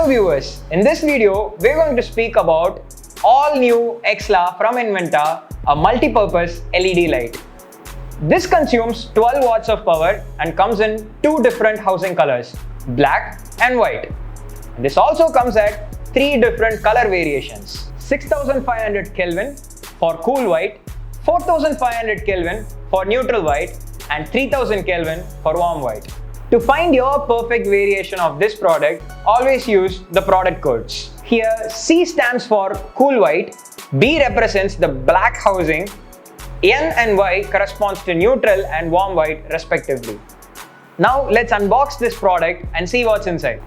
Hello viewers, in this video we're going to speak about all new Exla from Inventa, a multi-purpose LED light. This consumes 12 watts of power and comes in two different housing colors, black and white. This also comes at three different color variations, 6500 Kelvin for cool white, 4500 Kelvin for neutral white and 3000 Kelvin for warm white. To find your perfect variation of this product, always use the product codes. Here C stands for cool white, B represents the black housing, N and Y corresponds to neutral and warm white respectively. Now let's unbox this product and see what's inside.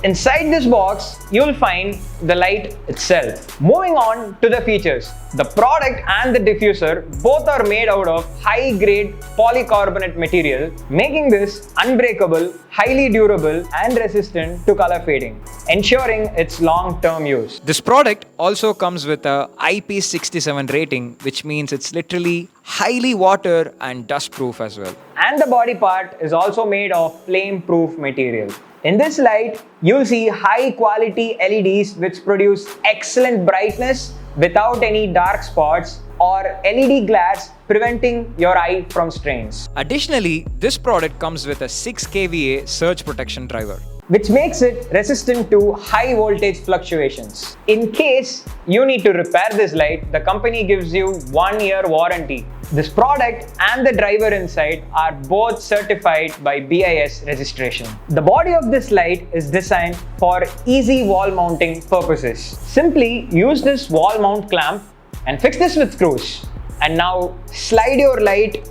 Inside this box, you'll find the light itself. Moving on to the features. The product and the diffuser both are made out of high-grade polycarbonate material, making this unbreakable, highly durable and resistant to color fading, ensuring its long-term use. This product also comes with a IP67 rating, which means it's literally highly water and dust proof as well. And the body part is also made of flame-proof material. In this light, you'll see high-quality LEDs which produce excellent brightness without any dark spots or LED glares preventing your eye from strains. Additionally, this product comes with a 6 kVA surge protection driver, which makes it resistant to high voltage fluctuations. In case you need to repair this light, the company gives you 1-year warranty. This product and the driver inside are both certified by BIS registration. The body of this light is designed for easy wall mounting purposes. Simply use this wall mount clamp and fix this with screws. And now slide your light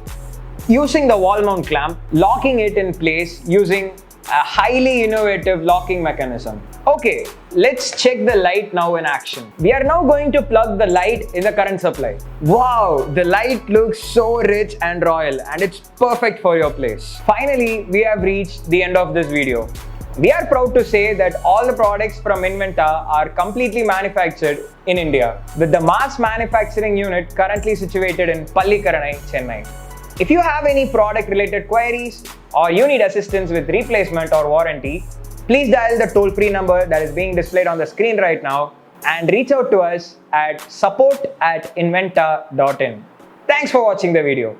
using the wall mount clamp, locking it in place using a highly innovative locking mechanism. Okay, let's check the light now in action. We are now going to plug the light in the current supply. Wow, the light looks so rich and royal and it's perfect for your place. Finally, we have reached the end of this video. We are proud to say that all the products from Inventa are completely manufactured in India, with the mass manufacturing unit currently situated in Pallikaranai, Chennai. If you have any product related queries or you need assistance with replacement or warranty, please dial the toll-free number that is being displayed on the screen right now and reach out to us at support@inventa.in. Thanks for watching the video.